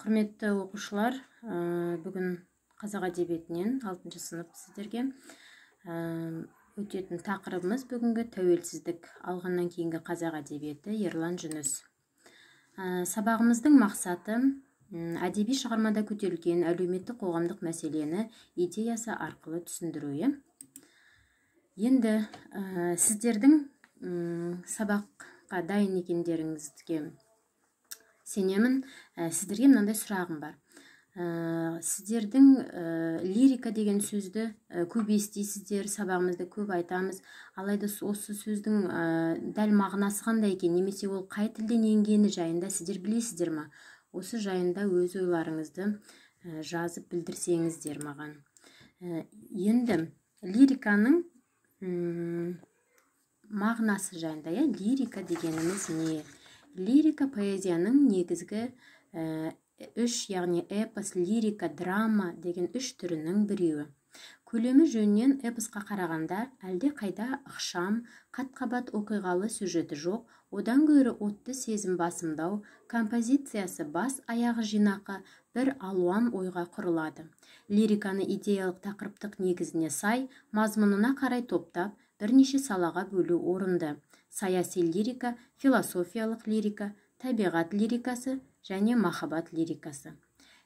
Құрметті оқушылар, бүгін қазақ әдебиетінен 6 сынып сіздерге өтетін тақырыбымыз бүгінгі тәуелсіздік алғаннан кейінгі қазақ әдебиеті Ерлан Жүніс. Сабағымыздың мақсаты әдеби шығармада көтерілген әлеуметтік қоғамдық мәселені идеясы арқылы түсіндіру. Енді сіздердің сабаққа дайын екендеріңізге сенемін. Сіздерге мынандай сұрағым бар. Сіздердің лирика деген сөзді көп естисіздер, сабағымызда көп айтамыз. Алайда осы сөздің дәл мағынасы қандай екен, немесе ол қай тілден енгені жайында сіздер білесіздер ме? Осы жайында өз ойларыңызды жазып білдірсеңіздер маған. Енді лириканың мағынасы жайында, лирика дегеніміз не? Лирика поэзияның негізгі үш, яғни эпос, лирика, драма деген үш түрінің біреуі. Көлемі жөнінен эпосқа қарағанда әлде қайда ықшам, қат-қабат оқиғалы сюжеті жоқ, одан гөрі отты сезім басымдау, композициясы бас аяғы жинақы бір алуан ойға құрылады. Лириканы идеялық тақырыптық негізіне сай, мазмұнына қарай топтап, бірнеше салаға бөлу орынды. Саяси лирика, философиялық лирика, табиғат лирикасы және махаббат лирикасы.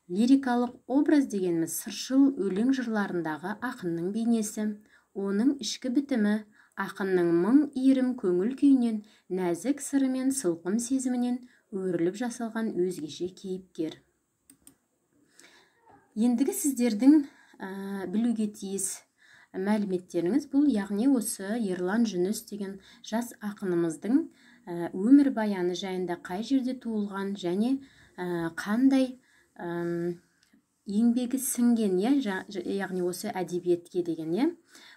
Лирикалық образ дегеніміз сыршыл өлең жырларындағы ақынның бейнесі, оның ішкі бітімі, ақынның мың иірім көңіл күйінен, нәзік сыры мен сылқым сезімінен өріліп жасалған өзгеше кейіпкер. Ендігі сіздердің білуге тиіс мәліметтеріңіз бұл, яғни осы Ерлан Жүніс деген жас ақынымыздың өмір баяны жайында қай жерде туылған және қандай еңбегі сіңген, яғни осы әдебиетке деген,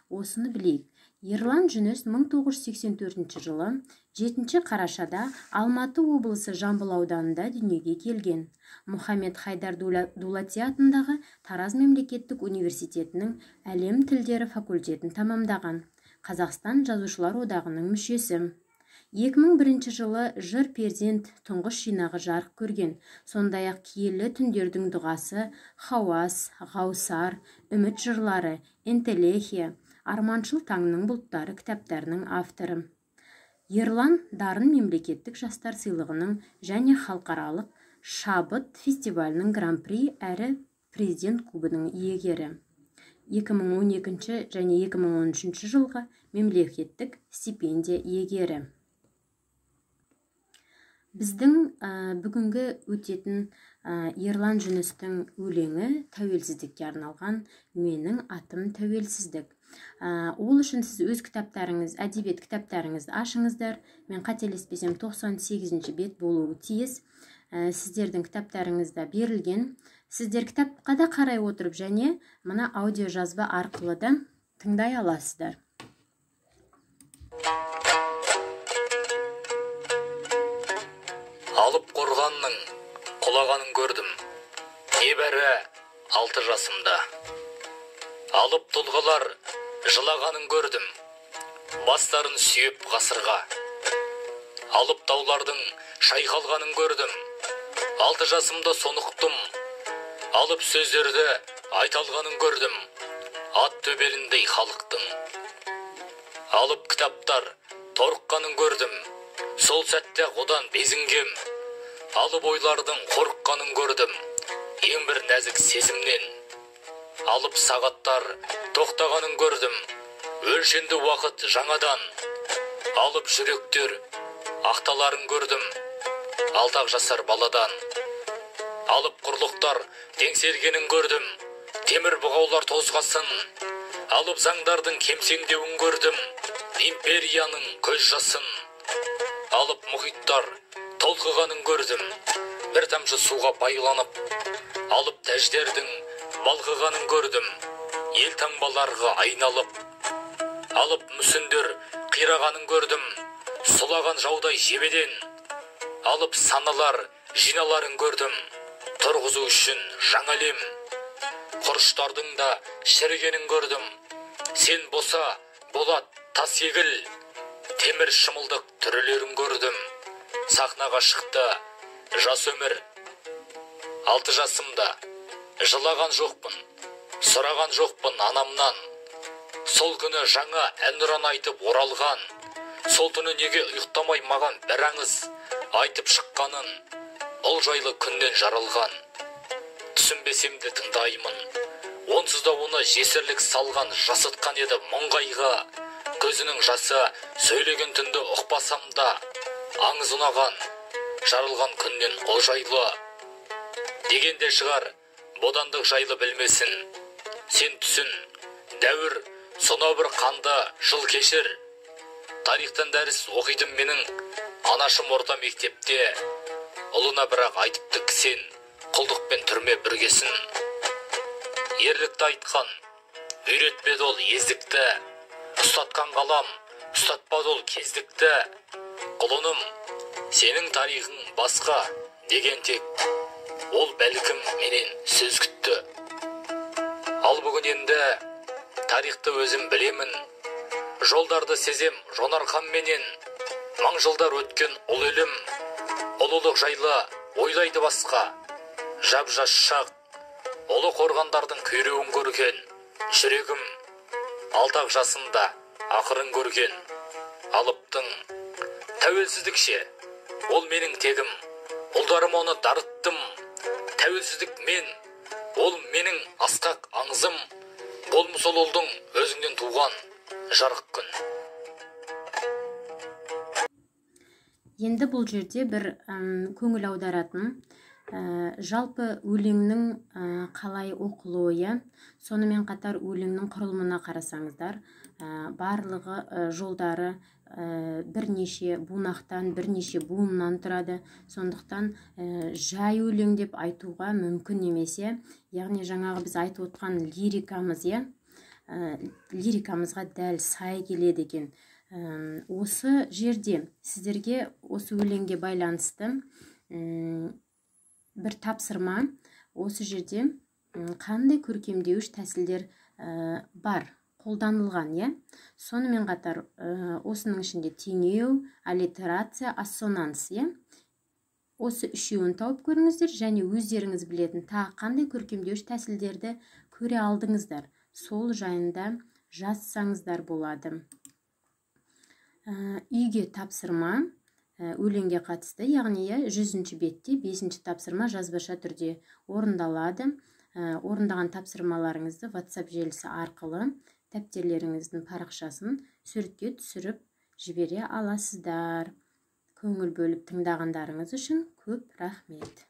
осыны білейік. Ерлан Жүніс 1984 жылы 7 қарашада Алматы облысы Жамбыл ауданында дүниеге келген. Мұхаммед Хайдар Дулати атындағы Тараз мемлекеттік университетінің әлем тілдері факультетін тамамдаған. Қазақстан жазушылар одағының мүшесі. 2001 жылы жыр перзент тұңғыш жинағы жарық көрген. Сондай-ақ киелі түндердің дұғасы, хауас, ғаусар, үміт жырлары, энтелехия, арманшыл таңның бұлттары кітаптарының авторы. Ерлан дарын мемлекеттік жастар сыйлығының және халықаралық шабыт фестивалінің гран-при әрі президент кубының иегері. 2012 және 2013 жылғы мемлекеттік стипендия иегері. Біздің бүгінгі өтетін Ерлан Жүністің өлеңі тәуелсіздікке арналған «Менің атым тәуелсіздік». Ол үшін сіз өз кітаптарыңыз, әдебиет кітаптарыңызды ашыңыздар. Мен қателеспесем 98 бет болуы тиіс. Сіздердің кітаптарыңызда берілген. Сіздер кітапқа да қарай отырып және мына аудио жазба арқылы да тыңдай аласыздар. Алып қорғанның құлағанын көрдім, небәрі 6 жасымда. Алып тұлғалар жылағанын көрдім, бастарын сүйеп ғасырға. Алып таулардың шайқалғанын көрдім, 6 жасымда сонықтым. Алып сөздерді айталғанын көрдім, ат төбеліндей халықтың. Алып кітаптар торыққанын көрдім, сол сәтте одан безінгем. Алып ойлардың қорыққанын көрдім, ең бір нәзік сезімнен. Алып сағаттар тоқтағанын көрдім, өлшенді уақыт жаңадан. Алып жүректер ақталарын көрдім, 6 жасар баладан. Алып құрлықтар теңселгенін көрдім, темір бұғаулар тозғасын. Алып заңдардың кемсеңдеуін көрдім, империяның көз жасын. Алып мұхиттар толқығанын көрдім, бір тамшы суға байланып. Алып тәждердің балқығанын көрдім, ел таңбаларға айналып. Алып мүсіндер қирағанын көрдім, сұлаған жаудай жебеден. Алып саналар жиналарын көрдім, тұрғызу үшін жаңа әлем. Құрыштардың да шірігенін көрдім, сен боса болат тас егіл. Темір шымылдық түрлерін көрдім, сахнаға шықты жас өмір. 6 жасымда жылаған жоқпын, сұраған жоқпын анамнан. Сол күні жаңа әнұран айтып оралған, сол түні неге ұйықтамай маған бір аңыз айтып шыққанын, ол жайлы күннен жарылған. Түсінбесем де тыңдаймын, онсыз да оны жесірлік салған, жасытқан еді мұңғайға. Көзінің жасы сөйлеген түнді ұқпасам да, аңыз ұнаған, жарылған күннен ол жайлы. Дегенде шығар, бодандық жайлы білмесін. Сен түсін, дәуір, сонау бір қанды жыл кешір. Тарихтан дәріс оқитын менің анашым орта мектепте. Ұлына бірақ айтыпты сен, құлдық пен түрме біргесін. Ерлікті айтқан, үйретпеді ол ездікті. Ұстатқан қалам, ұстатпады ол кездікті. Құлыным, сенің тарихың басқа деген тек, ол бәлкім менен сөз күтті. Ал бүгін енді тарихты өзім білемін. Жолдарды сезем жонарқан менен. Мың жылдар өткен ұл өлім, ұлылық жайлы ойлайды басқа. Жап-жас шақ, ұлы қорғандардың күйреуін көрген. Жүрегім 6 жасында ақырын көрген. Алыптың тәуелсіздікше, ол менің тегім. Ұлдарым оны дарыттым. Тәуелсіздік мен, ол менің асқақ аңызым. Болмыс ол ұлдың өзіңнен туған жарық күн. Енді бұл жерде бір көңіл аударатын, жалпы өлеңнің қалай оқылуы, сонымен қатар өлеңнің құрылымына қарасаңыздар, барлығы жолдары бірнеше бунақтан, бірнеше буыннан тұрады. Сондықтан жай өлең деп айтуға мүмкін немесе, яғни жаңағы біз айтып отқан лирикамызға дәл сай келеді екен. Осы жерде сіздерге осы өлеңге байланысты бір тапсырма. Осы жерде қандай көркемдеуіш тәсілдер бар, қолданылған, сонымен қатар осының ішінде теңеу, аллитерация, ассонанс, осы үшеуін тауып көріңіздер, және өздеріңіз білетін тағы қандай көркемдеуіш тәсілдерді көре алдыңыздар, сол жайында жазсаңыздар болады. Үйге тапсырма өлеңге қатысты, яғни 100-ші бетте 5-ші тапсырма жазбаша түрде орындалады. Орындаған тапсырмаларыңызды WhatsApp желісі арқылы дәптерлеріңіздің парақшасын суретке түсіріп жібере аласыздар. Көңіл бөліп тыңдағандарыңыз үшін көп рахмет.